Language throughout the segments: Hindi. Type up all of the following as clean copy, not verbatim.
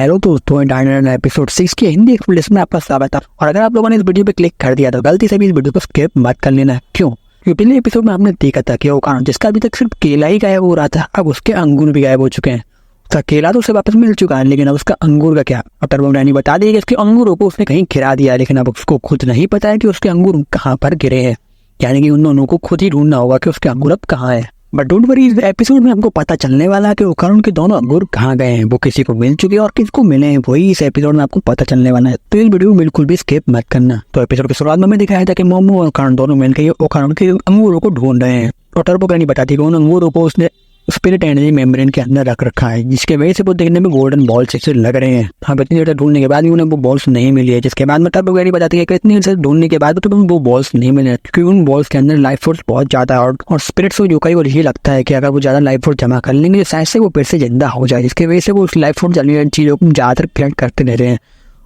हेलो दोस्तों, इंटरनेट एपिसोड 6 की हिंदी एक्सप्लेनेशन में आपका स्वागत है। और अगर आप लोगों ने इस वीडियो पे क्लिक कर दिया तो गलती से भी इस वीडियो को स्किप मत कर लेना। क्यों? क्योंकि पिछले एपिसोड में आपने देखा था कि वो कारण जिसका अभी तक सिर्फ केला ही गायब हो रहा था, अब उसके अंगूर भी गायब हो चुके हैं। उसका केला तो उसे वापस मिल चुका है, लेकिन अब उसका अंगूर का क्या? और टर्बोमैनी बता दिया कि उसके अंगूरों को उसने कहीं गिरा दिया, लेकिन अब उसको खुद नहीं पता है कि उसके अंगूर कहाँ पर गिरे हैं। यानी कि उन दोनों को खुद ही ढूंढना होगा कि उसके अंगूर अब कहाँ है। बट डोंट वरी, इस एपिसोड में हमको पता चलने वाला है कि ओकारण के दोनों अंगूर कहाँ गए हैं। वो किसी को मिल चुके हैं और किसको मिले हैं, वही इस एपिसोड में आपको पता चलने वाला है। तो इस वीडियो को बिल्कुल भी स्किप मत करना। तो एपिसोड की शुरुआत में हमें दिखाया था कि मोमो और ओकारण दोनों मिलकर ओकारण के अंगूरों को ढूंढ रहे हैं। और टर्बोमैनी बताती है कि उन अंगूरों को उसने स्पिरिट एनर्जी मेम्ब्रेन के अंदर रख रखा है, जिसके वजह से वो देखने में गोल्डन बॉल्स से लग रहे हैं। हाँ, इतनी देर ढूंढने के बाद भी उन्हें वो बॉल्स नहीं मिली है, जिसके बाद में टर्बोमैनी बताती है कि इतनी देर से ढूंढने के बाद तो वो बॉल्स नहीं मिले, क्योंकि उन बॉल्स के अंदर लाइफ फोर्स बहुत ज्यादा है। और स्पिरिट्स को योकाई को ये लगता है कि अगर वो ज्यादा लाइफ फोर्स जमा कर लेंगे शायद से वो फिर से जिंदा हो जाए, जिसकी वजह से वो उस लाइफ फोर्स वाली चीजों को ज्यादातर कलेक्ट करते रह रहे हैं।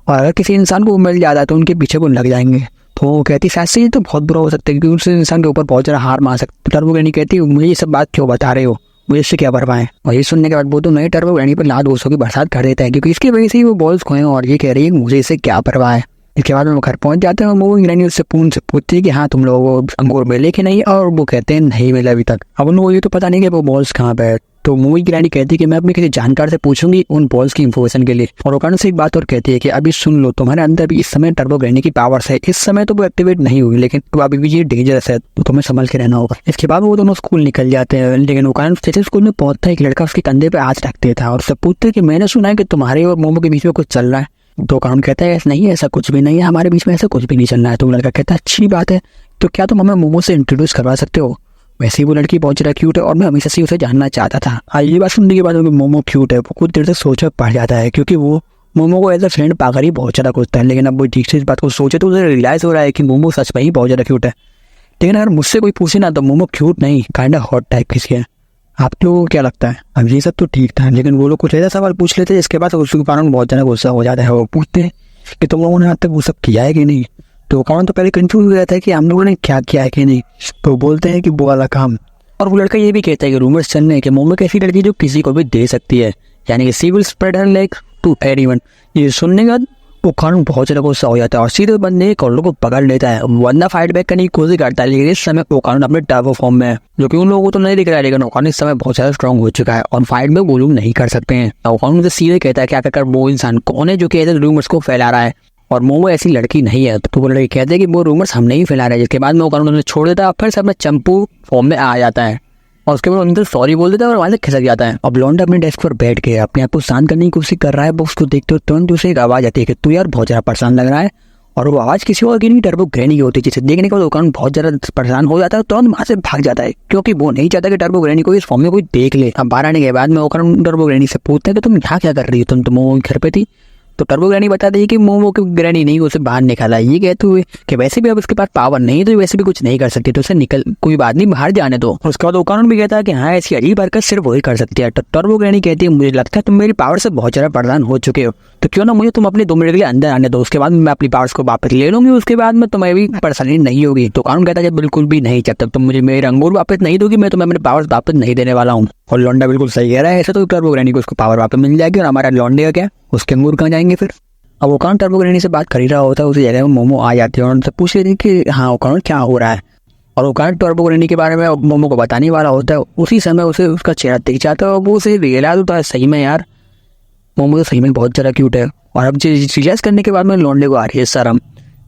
और अगर किसी इंसान को मिल जाता है तो उनके पीछे वो लग जाएंगे। तो वो कहती शायद से ये तो बहुत बुरा हो सकता है, क्योंकि उस इंसान के ऊपर बहुत ज्यादा हार मार सकते। टर्बोमैनी कहती है मुझे ये सब बात क्यों बता रहे हो, मुझे इससे क्या परवाह है। और ये सुनने के बाद वो तो नए टर्बोमैनी पर लाद गोसों की बरसात कर देता है, क्योंकि इसकी वजह से ही वो बॉल्स खोए और ये कह रही है मुझे इससे क्या परवाह है। इसके बाद वो घर पहुंच जाते हैं और वो इंग्रैनी उससे पूछती है कि हाँ तुम लोगों को अंगूर मिले कि नहीं, और वो कहते हैं नहीं मिला अभी तक। अब उनको ये तो पता नहीं कि वो बॉल्स कहाँ पे है। तो मूवी ग्रैनी कहती है कि मैं अपने किसी जानकार से पूछूंगी उन बॉल्स की इन्फॉर्मेशन के लिए। और ओकारण से एक बात और कहती है कि अभी सुन लो, तुम्हारे अंदर भी इस समय टर्बोमैनी की पावर्स है। इस समय तो वो एक्टिवेट नहीं हुई, लेकिन तो अभी भी ये डेंजरस है, तो तुम्हें संभल के रहना होगा। इसके बाद वो दोनों स्कूल निकल जाते हैं, लेकिन ओकारण जैसे स्कूल में पहुंचता है एक लड़का उसके कंधे पे हाथ रख देता है और उससे पूछते है कि मैंने सुना है कि तुम्हारे और मोमो के बीच में कुछ चल रहा है। तो ओकारण कहता है नहीं, ऐसा कुछ भी नहीं है, हमारे बीच में ऐसा कुछ भी नहीं चल रहा है। तो लड़का कहता है अच्छी बात है, तो क्या तुम हमें मोमो से इंट्रोड्यूस करवा सकते हो? वैसे ही वो लड़की बहुत ज़्यादा क्यूट है और मैं हमेशा से उसे जानना चाहता था। ये बात सुनने के बाद मोमो क्यूट है, वो कुछ देर तक सोच पड़ जाता है, क्योंकि वो मोमो को एज अ फ्रेंड पाकर ही बहुत ज़्यादा खुशता है। लेकिन अब वो ठीक से इस बात को सोचे तो उसे रियलाइज़ हो रहा है कि मोमो सच में ही बहुत ज़्यादा क्यूट है। लेकिन अगर मुझसे कोई पूछे ना तो मोमो क्यूट नहीं, काइंड ऑफ हॉट टाइप किसी है। आप लोगों को क्या लगता है? अब ये सब तो ठीक था, लेकिन वो लोग कुछ ऐसा सवाल पूछ लेते हैं जिसके बाद उसके कारण बहुत ज़्यादा गुस्सा हो जाता है। वो पूछते हैं कि तुम लोगों ने आज तक वो सब किया है कि नहीं। तो ओकारण तो पहले कंफ्यूज हो गया था कि हम लोगों ने क्या किया है कि नहीं। तो बोलते हैं कि वो वाला काम। और वो लड़का ये भी कहता है कि रूमर्स चल रहे हैं कि मोमो एक ऐसी लड़की जो किसी को भी दे सकती है, यानी कि she will spread her like to everyone. ये सुनने के बाद ओकारण बहुत ज्यादा गुस्सा हो जाता है और सीधे बंदे कॉलर को पकड़ लेता है, वरना फाइट बैक करने की कोशिश करता है। लेकिन इस समय ओकारण अपने टर्बो फॉर्म में है, जो कि उन लोगों को तो नहीं दिख रहा है, लेकिन ओकारण इस समय बहुत ज्यादा स्ट्रॉन्ग हो चुका है और फाइट में वो लोग नहीं कर सकते हैं। ओकारण मुझे सीधे कहता है कि आखिरकार वो इंसान कौन है जो कि ऐसे रूमर्स को फैला रहा है, और मोमो ऐसी लड़की नहीं है। तो वो लड़की कहते हैं कि वो रूमर्स हम नहीं फैला रहे। जिसके बाद में ओकारण उन्हें छोड़ देता है, फिर से अपने चंपू फॉर्म में आ जाता है और उसके बाद उनसे सॉरी बोल देता है और वहां से खिसक जाता है। अब लौंडा अपने डेस्क पर बैठ के अपने आप को शांत करने की कोशिश कर रहा है। वो उसको देखते हो तुरंत उसे एक आवाज आती है कि तू यार बहुत ज्यादा परेशान लग रहा है। और वो आवाज किसी और की नहीं, टर्बोमैनी की होती है, जिसे देखने के बाद ओकारण बहुत ज्यादा परेशान हो जाता है, तुरंत वहां से भाग जाता है, क्योंकि वो नहीं चाहता कि टर्बोमैनी को इस फॉर्म में कोई देख ले। अब बाहर आने के बाद में ओकारण टर्बोमैनी से पूछते हैं कि तुम यहाँ क्या कर रही हो, तुम तो मोमो के घर पे थी। तो टर्बोमैनी बताती है कि मोमो की ग्रैनी नहीं, उसे बाहर निकाला। ये कहते हुए कि वैसे भी अब उसके पास पावर नहीं है तो वैसे भी कुछ नहीं कर सकती, तो उसे निकल कोई बात नहीं, बाहर जाने दो। उसके बाद ओकारण भी कहता है कि हाँ ऐसी अजीब हरकत सिर्फ वही कर सकती है। तो टर्बोमैनी कहती है मुझे लगता है तुम मेरी पावर से बहुत ज्यादा परेशान हो चुके हो, तो क्यों ना मुझे तुम अपने 2 मिनट के लिए अंदर आने दो, उसके बाद मैं अपनी पावर्स को वापस ले लूंगी, उसके बाद में तुम्हें भी परेशानी नहीं होगी। तो ओकारण कहता है बिल्कुल भी नहीं, जब तक तुम मुझे मेरे अंगूर वापस नहीं दोगी मैं तुम्हें अपने पावर्स वापस नहीं देने वाला हूँ। और लौंडा बिल्कुल सही कह रहा है, ऐसा तो टर्बोमैनी को उसको पावर वापस मिल जाएगी और हमारा लौंडे का क्या, उसके अंगूर कहाँ जाएंगे फिर। अब ओकारण टर्बोमैनी से बात कर ही रहा होता है, उसी जगह में मोमो आ जाती है और उनसे पूछ लेती है कि हाँ ओकारण क्या हो रहा है। और ओकारण टर्बोमैनी के बारे में मोमो को बताने वाला होता है, उसी समय उसे उसका चेहरा दिख जाता है और वो उसे रियलाइज होता है सही में यार मोमो तो सही में बहुत ज़्यादा क्यूट है। और अब रियलाइज करने के बाद में लौंडे को आ रही है शर्म।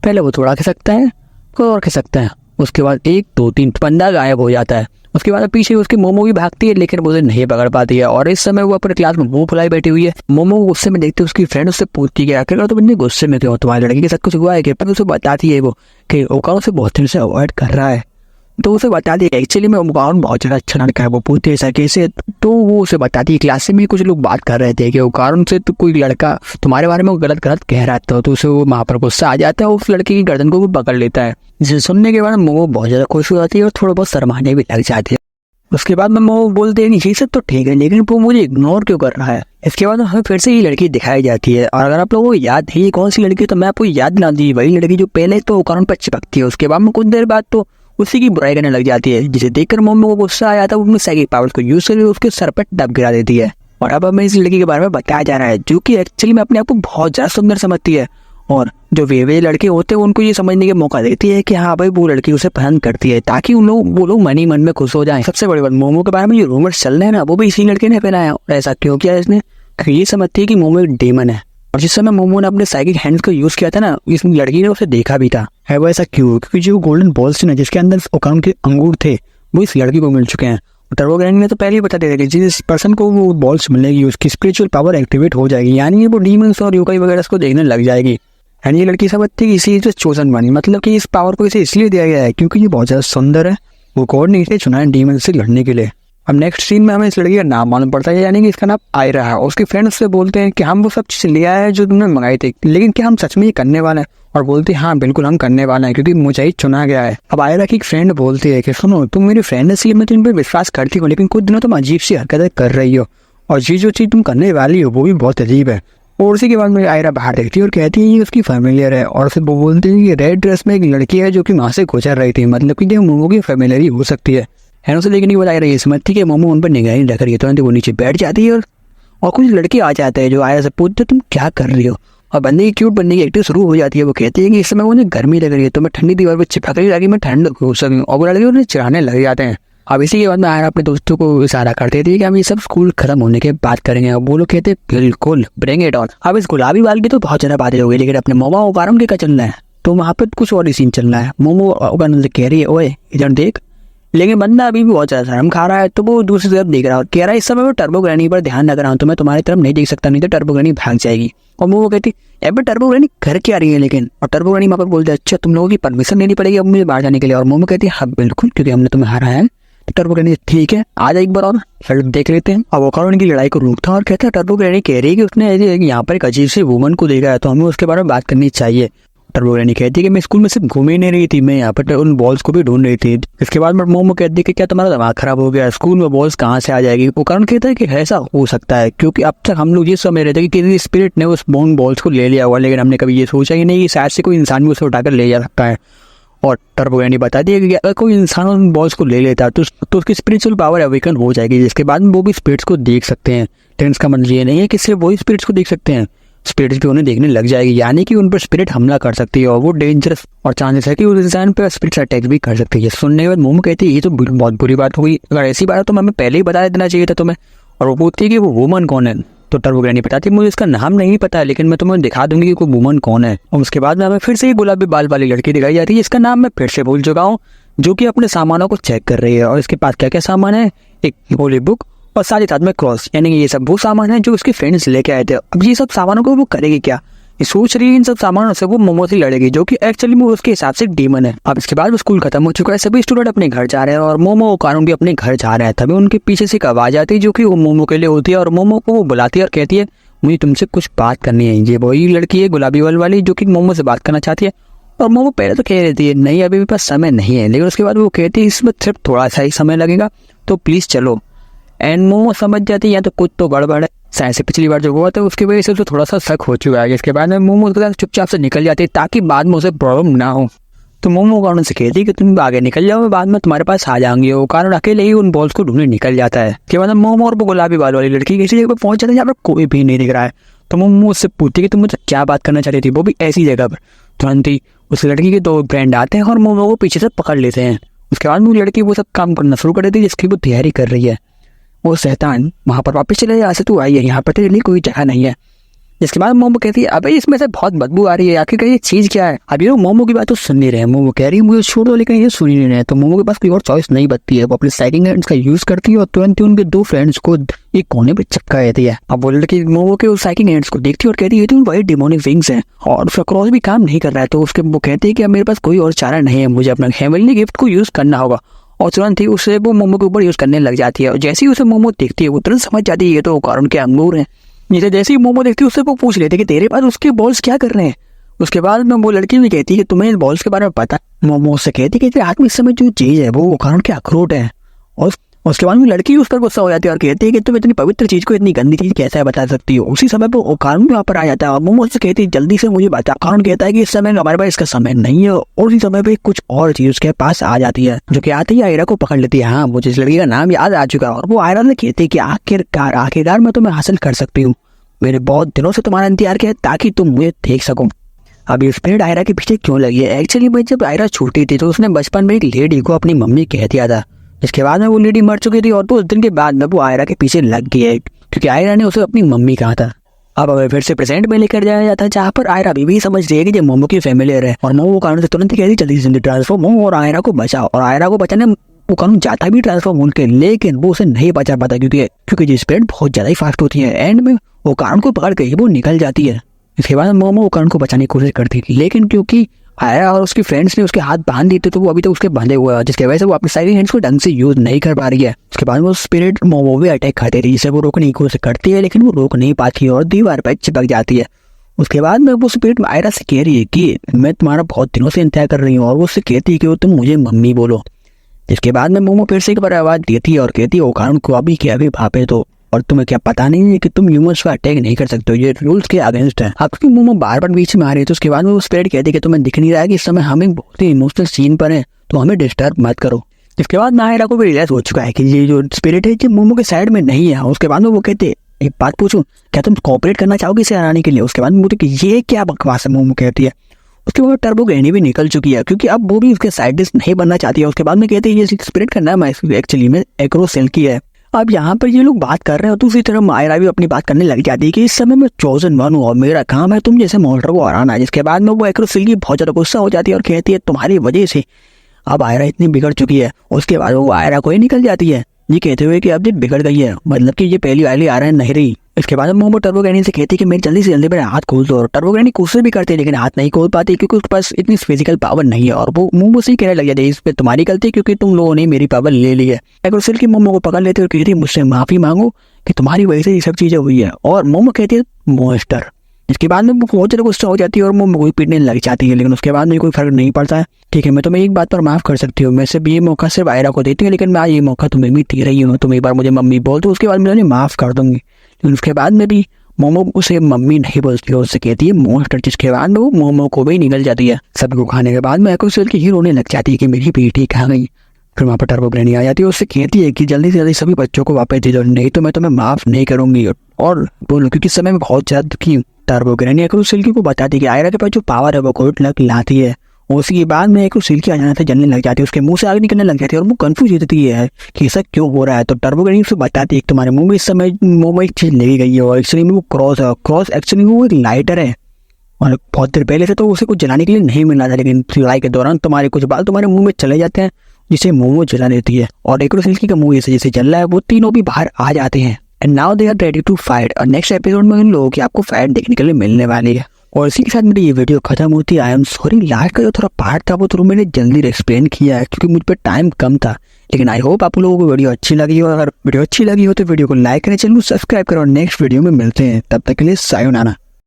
पहले वो थोड़ा खिसकता है, कोई और खिसकता है, उसके बाद 1 2 3 बंदा गायब हो जाता है। उसके बाद पीछे उसकी मोमो भी भागती है, लेकिन वो उसे नहीं पकड़ पाती है। और इस समय वो अपने क्लास में मुंह फुलाई बैठी हुई है। मोमो गुस्से में देखते उसकी फ्रेंड उससे पूछती है आखिर तुम इतने गुस्से में क्यों, तुम्हारी लड़की के साथ कुछ हुआ है क्या? पर उसे बताती है वो कि ओकारण उसे बहुत दिन से अवॉइड कर रहा है। तो उसे बताती है एक्चुअली में ओकारण बहुत ज़्यादा अच्छा लड़का है। वो पूछती है ऐसा कैसे? तो वो उसे बताती है क्लास में कुछ लोग बात कर रहे थे कि ओकारण से तो कोई लड़का तुम्हारे बारे में गलत कह रहा था। तो उसे वो वहाँ पर गुस्सा आ जाता है, उस लड़की की गर्दन को वो पकड़ लेता है, जिसे सुनने के बाद मोमो बहुत ज़्यादा खुश हो जाती है और थोड़ा बहुत शर्माने भी लग जाती है। उसके बाद में मोमो बोलते हैं ये सब तो ठीक है, लेकिन वो मुझे इग्नोर क्यों कर रहा है। इसके बाद हमें फिर से ये लड़की दिखाई जाती है और अगर आप लोगों को याद है ये कौन सी लड़की, तो मैं आपको याद दिला दी, वही लड़की जो पहले तो ओकारण पर चिपकती है, उसके बाद में कुछ देर बाद तो उसी की बुराई करने लग जाती है, जिसे देखकर मोमो को गुस्सा आ जाता है। वो अपनी साइकिक पावर्स को यूज करके उसके सर पर डब गिरा देती है। और अब हमें इस लड़की के बारे में बताया जा रहा है जो कि एक्चुअली में अपने आप को बहुत ज़्यादा सुंदर समझती है, और जो वे लड़के होते हैं उनको ये समझने का मौका देती है कि हाँ भाई वो लड़की उसे पसंद करती है, ताकि वो लोग मन ही मन में खुश हो जाएं। सबसे बड़ी बात, मोमो के बारे में जो रूमर्स चल रहे हैं ना, वो भी इसी लड़के ने फैलाया। और ऐसा क्यों किया इसने? ये समझती है कि मोमो एक डेमन है, और जिस समय मोमो ने अपने साइकिक हैंड्स को यूज किया था ना, इस लड़की ने उसे देखा भी था। है वो ऐसा क्यों? क्योंकि जो गोल्डन बॉल्स थे ना, जिसके अंदर ओकान के अंगूर थे, वो इस लड़की को मिल चुके हैं। टर्बोग्राइनी ने तो पहले ही बता दिया था कि जिस पर्सन को वो बॉल्स मिलेगी उसकी स्पिरिचुअल पावर एक्टिवेट हो जाएगी, यानी वो डीमंस और योकाई वगैरह को देखने लग जाएगी। यानी ये लड़की समझती है कि इसी जो चोजन बनी, मतलब कि इस पावर को इसे इसलिए दिया गया है क्योंकि ये बहुत ज़्यादा सुंदर है। वो गॉड ने इसे चुना है डीमन से लड़ने के लिए। अब नेक्स्ट सीन में हमें इस लड़की का नाम मालूम पड़ता है, यानी कि इसका नाम आयरा है। उसके फ्रेंड्स से बोलते हैं कि हम वो सब चीज़ ले आए हैं जो तुमने मंगाई थी, लेकिन क्या हम सच में ये करने वाले हैं? और बोलते हैं हाँ बिल्कुल हम करने वाले हैं, क्योंकि मुझे ही चुना गया है। अब आयरा की एक फ्रेंड बोलती है कि सुनो, तुम मेरी फ्रेंड है इसलिए मैं तुम पर विश्वास करती हूँ, लेकिन कुछ दिनों तुम अजीब सी हरकतें कर रही हो, और ये जो चीज़ तुम करने वाली हो वो भी बहुत अजीब है। और उसी के बाद में आयरा बाहर देखती है और कहती है ये उसकी फैमिलियर है, और फिर वो बोलती है कि रेड ड्रेस में एक लड़की है जो कि वहाँ से गुजर रही थी, मतलब कि जो मोमो की फैमिलियर ही हो सकती है। उसे लेकिन वो आयरा ये समझती है कि मोमो उन पर निगाहें रख रही है, तो वो नीचे बैठ जाती है। और कुछ लड़के आ जाते हैं जो आयरा से पूछते तुम क्या कर रही हो, और बंदे की क्यूट बनने की एक्टिंग शुरू हो जाती है। वो कहती है कि इस समय मुझे गर्मी लग रही है, तो मैं ठंडी दीवार पर चिपक रही ताकि मैं ठंड हो सकूँ, और वो लड़के उन्हें चढ़ाने लग जाते हैं। अब इसी के बाद में आयरा अपने दोस्तों को इशारा कर देती है कि हम ये सब स्कूल खत्म होने के बाद करेंगे। अब वो लोग कहते हैं बिल्कुल ब्रिंग इट ऑन। अब इस गुलाबी बाल की तो बहुत ज़्यादा बातें हो गई, लेकिन अपने मोमो ओकारण के क्या चल रहा है, तो वहाँ पर कुछ और ही सीन चल रहा है। मोमो ओकारण से कह रही है ओए इधर देख, लेकिन बंदा अभी भी बहुत ज़्यादा शर्म खा रहा है, तो वो दूसरी तरफ देख रहा है और कह रहा है इस समय मैं टर्बोग्राइनी पर ध्यान रख रहा हूँ, तो मैं तुम्हारी तरफ नहीं देख सकता, नहीं तो टर्बोग्राइनी भाग जाएगी। और वो कहती अब टर्बोग्राइनी घर क्या रही है लेकिन, और टर्बोग्राइनी वहाँ पर बोलते हैं अच्छा तुम लोगों की परमिशन लेनी पड़ेगी अब मुझे बाहर जाने के लिए। और मोमो कहती है हाँ बिल्कुल, क्योंकि हमने तुम्हें हराया है। टर्बोग्राइनी ठीक है आ जाए एक बार और फिर देख लेते हैं। अब ओकारण की लड़ाई को रोकता है और कहता है टर्बोग्राइनी कह रही है कि उसने यहाँ पर एक अजीब सी वुमन को देखा है, तो हमें उसके बारे में बात करनी चाहिए। टर्बोग्राइनी कहती है कि मैं स्कूल में सिर्फ घूम ही नहीं रही थी, मैं यहाँ पर उन बॉल्स को भी ढूंढ रही थी। इसके बाद मोमो कहती है कि क्या तुम्हारा दिमाग खराब हो गया, स्कूल में बॉल्स कहाँ से आ जाएगी? ओकारण कहता है कि ऐसा हो सकता है क्योंकि अब तक हम लोग ये समझ रहे थे कि किसी स्पिरिट ने उस बॉल्स को ले लिया हुआ, लेकिन हमने कभी ये सोचा ही नहीं कि शायद से कोई इंसान भी उसे उठाकर ले जा सकता है। और टर्बोग्राइनी बताती है कि अगर कोई इंसान उन बॉल्स को ले लेता तो उसकी स्पिरिचुअल पावर अवेकन हो जाएगी, जिसके बाद वो भी स्पिरिट्स को देख सकते हैं। लेकिन इसका मतलब ये नहीं है कि सिर्फ वही स्पिरिट्स को देख सकते हैं, स्पिरिट्स भी उन्हें देखने लग जाएगी, यानी कि उन पर स्पिरिट हमला कर सकती है और वो डेंजरस और चांसेस है कि उस इंसान पर स्पिरिट्स अटैक भी कर सकती है। सुनने के बाद मोमो कहती है ये तो बहुत बुरी बात हुई, अगर ऐसी बात है तो हमें पहले ही बता देना चाहिए था तुम्हें। और वो पूछती है कि वो वुमन कौन है, तो टर्बोग्राइनी बताती है मुझे इसका नाम नहीं पता, लेकिन मैं तुम्हें दिखा दूंगी कि कोई वुमन कौन है। और उसके बाद में हमें फिर से ही गुलाबी बाल वाली लड़की दिखाई जाती है जिसका नाम मैं फिर से भूल चुका हूँ, जो कि अपने सामानों को चेक कर रही है। और इसके पास क्या क्या सामान है, एक होली बुक और साथ ही साथ में क्रॉस, यानी कि ये सब वो सामान है जो उसके फ्रेंड्स लेके आए थे। अब ये सब सामानों को वो करेगी क्या, ये सोच रही है इन सब सामानों से वो मोमो से लड़ेगी, जो कि एक्चुअली में उसके हिसाब से डीमन है। अब इसके बाद स्कूल खत्म हो चुका है, सभी स्टूडेंट अपने घर जा रहे हैं और मोमो ओकारण भी अपने घर जा रहे हैं। तभी उनके पीछे से एक आवाज आती है जो कि वो मोमो के लिए होती है, और मोमो को वो बुलाती है और कहती है मुझे तुमसे कुछ बात करनी है। ये वही लड़की है गुलाबी बाल वाली जो कि मोमो से बात करना चाहती है। और मोमो पहले तो कह रही थी नहीं अभी भी पास समय नहीं है, लेकिन उसके बाद वो कहती है इसमें सिर्फ थोड़ा सा ही समय लगेगा तो प्लीज चलो। एंड मोमो समझ जाती है या तो कुछ तो गड़बड़ है, शायद से पिछली बार जो हुआ था उसकी वजह से उसे थोड़ा सा शक हो चुका है। इसके बाद में मोमो उसके साथ चुपचाप से निकल जाती है ताकि बाद में उसे प्रॉब्लम ना हो। तो मोमो ओकारण से कहती है कि तुम आगे निकल जाओ, मैं बाद में तुम्हारे पास आ जाऊंगी। ओकारण अकेले ही उन बॉल्स को ढूंढने निकल जाता है। उसके बाद मोमो और वो गुलाबी बाल वाली लड़की किसी जगह पर पहुंच जाती है जहाँ पर कोई भी नहीं दिख रहा है। तो मोमो उससे पूछती है कि तुम मुझे क्या बात करना चाह रही थी, वो भी ऐसी जगह पर। तुरंत ही उस लड़की के दो फ्रेंड आते हैं और मोमो को पीछे से पकड़ लेते हैं। उसके बाद वो लड़की वो सब काम करना शुरू कर देती है जिसकी वो तैयारी कर रही है। वो शैतान वहाँ पर वापस चले यहाँ से तू आई है, यहाँ पर तेरे लिए कोई जगह नहीं है। जिसके बाद मोमो कहती है अबे इसमें से बहुत बदबू आ रही है, आखिर ये चीज़ क्या है। अभी वो मोमो की बात तो सुन नहीं रहे हैं, मोमो कह रही है मुझे छोड़ दो, लेकिन ये सुन ही नहीं रहे। तो मोमो के पास कोई और चॉइस नहीं बचती है, वो अपने साइकिंग हैंड्स का यूज करती है और तुरंत ही उनके दो फ्रेंड्स को एक कोने पे चिपका देती है। अब वो लड़की मोमो के उस साइकिंग हैंड्स को देखती है और कहती है तो वही डिमोनिक विंग्स है और उसका क्रॉस भी काम नहीं कर रहा है। तो उसके वो कहती है कि अब मेरे पास कोई और चारा नहीं है, मुझे अपना हेवनली गिफ्ट को यूज करना होगा। और तुरंत ही उसे वो मोमो के ऊपर यूज करने लग जाती है। और जैसे ही उसे मोमो देखती है वो तुरंत समझ जाती है ये तो ओकारण के अंगूर हैं। जैसे ही मोमो देखती है उससे वो पूछ लेते कि तेरे पास उसके बॉल्स क्या कर रहे हैं। उसके बाद में वो लड़की भी कहती है कि तुम्हें बॉल्स के बारे में पता है। मोमो उससे कहती है कि तेरे हाथ में इस समय जो चीज है वो ओकारण के अखरोट है। और उसके बाद में लड़की उस पर गुस्सा हो जाती है और कहती है कि तुम इतनी पवित्र चीज को इतनी गंदी चीज कैसे बता सकती हो। उसी समय पे ओकान भी वहाँ पर आ जाता है और मोमो से कहती है जल्दी से मुझे बता। कारण कहता है कि इस समय हमारे पास इसका समय नहीं है। और उसी समय पे कुछ और चीज उसके पास आ जाती है जो कि आती है आयरा को पकड़ लेती है। हाँ, मुझे इस लड़की का नाम याद आ चुका है और वो आयरा से कहती है कि आखिरकार मैं तुम्हें हासिल कर सकती हूँ। मैंने बहुत दिनों से तुम्हारा इंतजार किया ताकि तुम मुझे देख सको। अब ये स्पिरिट आयरा के पीछे क्यों लगी है? एक्चुअली में जब आयरा छोटी थी तो उसने बचपन में एक लेडी को अपनी मम्मी कह दिया था, जिसके बाद में वो लेडी मर चुकी थी और तो उस दिन के बाद में वो आयरा के पीछे लग गई है क्योंकि आयरा ने उसे अपनी मम्मी कहा था। अब हमें फिर से प्रेजेंट में लेकर जाया जाता है जहाँ पर आयरा अभी भी समझ रही है कि जो मोमो की फैमिलियर है और मोमो कारण से तुरंत कहती जल्दी से ट्रांसफॉर्म हो और आयरा को बचाओ। और आयरा को बचाने वो कानून जाता भी ट्रांसफॉर्म होकर, लेकिन वो उसे नहीं बचा पाता क्योंकि जो स्पीड बहुत ज्यादा ही फास्ट होती है। एंड में वो कानून को पकड़ के वो निकल जाती है। इसके बाद मोमो वो कानून को बचाने की कोशिश करती थी, लेकिन क्योंकि आयरा और उसकी फ्रेंड्स ने उसके हाथ बांध दिए थे तो वो अभी तक उसके बांधे हुए हैं, जिसकी वजह से वो अपनी सारी हैंड्स को ढंग से यूज नहीं कर पा रही है। उसके बाद वो स्पिरिट मोमो भी अटैक करती थी, जिसे वो रोकने की कोशिश करती है लेकिन वो रोक नहीं पाती है और दीवार पर चिपक जाती है। उसके बाद में वो स्पिरिट आयरा से कह रही है कि मैं तुम्हारा बहुत दिनों से इंतजार कर रही हूँ और वो उससे कहती है कि तुम मुझे मम्मी बोलो। जिसके बाद में मोमो फिर से एक बार आवाज देती है और कहती है वो कानून को अभी क्या अभी भापे तो, और तुम्हें क्या पता नहीं है कि तुम ह्यूमंस पर अटैक नहीं कर सकते हो, ये रूल्स के अगेंस्ट है। अब क्योंकि मोमो बार बार बीच में आ रही है तो उसके बाद में वो स्पिरिट कहती है कि तुम्हें दिख नहीं रहा है कि इस समय हम एक बहुत ही इमोशनल सीन पर है तो हमें डिस्टर्ब मत करो। जिसके बाद आयरा को भी रियलाइज हो चुका है कि ये जो स्पिरिट है ये मोमो के साइड में नहीं है। उसके बाद में वो कहते एक बात पूछूं, क्या तुम कोऑपरेट करना चाहोगे इसे हराने के लिए? उसके बाद में बोलते कि ये क्या बकवास है, मोमो कहती है। उसके बाद टर्बो ग्रैनी भी निकल चुकी है क्योंकि अब वो भी उसके साइडिस्ट नहीं बनना चाहती है। उसके बाद में कहते हैं ये स्पिरिट का नाम एक्चुअली में एक्रोसेल की है। अब यहाँ पर ये लोग बात कर रहे हो तो उसी तरह आयरा भी अपनी बात करने लग जाती है कि इस समय मैं चोजन वन हूँ और मेरा काम है तुम जैसे मॉन्स्टर को हराना। जिसके बाद में वो एक्रोसेल की बहुत ज्यादा गुस्सा हो जाती है और कहती है तुम्हारी वजह से अब आयरा इतनी बिगड़ चुकी है। उसके बाद वो आयरा को ही निकल जाती है ये कहते हुए कि अब ये बिगड़ गई है, मतलब कि ये पहली वाली आयरा नहीं रही। इसके बाद मोमो टर्बो ग्रैनी से कहती है कि मैं जल्दी से जल्दी मेरे हाथ खोल दो। और टर्बो ग्रैनी कोशिश भी करती है लेकिन हाथ नहीं खोल पाती क्योंकि उसके पास इतनी फिजिकल पावर नहीं है। और वो मोमो से ही कहने लग जाती है इस पे तुम्हारी गलती क्योंकि तुम लोगों ने मेरी पावर ले ली है। एक्रोसेल की मोमो को पकड़ लेते और कहती है मुझसे माफी मांगो कि तुम्हारी वजह से ये सब चीजें हुई है। और मोमो कहती है मॉन्स्टर। इसके बाद में वो बहुत ज्यादा गुस्सा हो जाती है और मोमो को पीटने लग जाती है, लेकिन उसके बाद में कोई फर्क नहीं पड़ता है। ठीक है, मैं तुम्हें एक बात पर माफ कर सकती हूँ, मैं सिर्फ ये मौका सिर्फ आयरा को देती हूँ, लेकिन मैं ये मौका तुम्हें भी दे रही हूँ। तुम एक बार मुझे मम्मी बोल दो, उसके बाद मैं उन्हें माफ कर दूंगी। लेकिन उसके बाद में भी मोमो उसे मम्मी नहीं बोलती है, उससे कहती है मॉन्स्टर। जिसके बाद में वो मोमो को भी निकल जाती है। सबको खाने के बाद में एक्रोसेल की हीरो रोने लग जाती है कि मेरी बेटी कहाँ गई। फिर वहाँ पर टर्बो ग्रैनी आ जाती है, उससे कहती है कि जल्दी से जल्दी सभी बच्चों को वापस दे दो, नहीं तो मैं तुम्हें माफ नहीं करूंगी। और बोलो क्योंकि समय में बहुत ज्यादा दुखी हूँ। टर्बो ग्रैनी एक्रोसेल को बताती है कि आयरा के पास जो पावर है वो कोट लग लाती है। उसके बाद में एक्रोसेल की अचानक से जलने लग जाती है, उसके मुंह से आग निकलने लग जाती है और वो कंफ्यूज होती है कि ऐसा क्यों हो रहा है। तो टर्बो ग्रैनी उसे बताती है कि तुम्हारे मुंह में इस समय मुंह में एक चीज लगी गई है और एक्चुअली में वो क्रॉस है। क्रॉस एक्चुअली वो एक लाइटर है और बहुत देर पहले से तो उसे कुछ जलाने के लिए नहीं मिल रहा था, लेकिन लड़ाई के दौरान तुम्हारे कुछ बाल तुम्हारे मुंह में चले जाते हैं जिसे मोमो जला देती है। और एक्रोसेल की मुंह जैसे जैसे जल रहा है वो तीनों भी बाहर आ जाते हैं and now they are ready to fight. और नेक्स्ट एपिसोड में उन लोगों की आपको फाइट देखने के लिए मिलने वाली है। और इसी के साथ मेरी ये वीडियो खत्म होती है। आई एम सॉरी, लास्ट का जो थोड़ा पार्ट था वो थोड़ा मैंने जल्दी एक्सप्लेन किया है क्योंकि मुझ पर टाइम कम था, लेकिन आई होप आप लोगों को वीडियो अच्छी लगी हो। अगर वीडियो अच्छी लगी हो तो वीडियो को लाइक करें, चैनल को सब्सक्राइब करो और नेक्स्ट वीडियो में मिलते हैं। तब तक के लिए सायोनारा।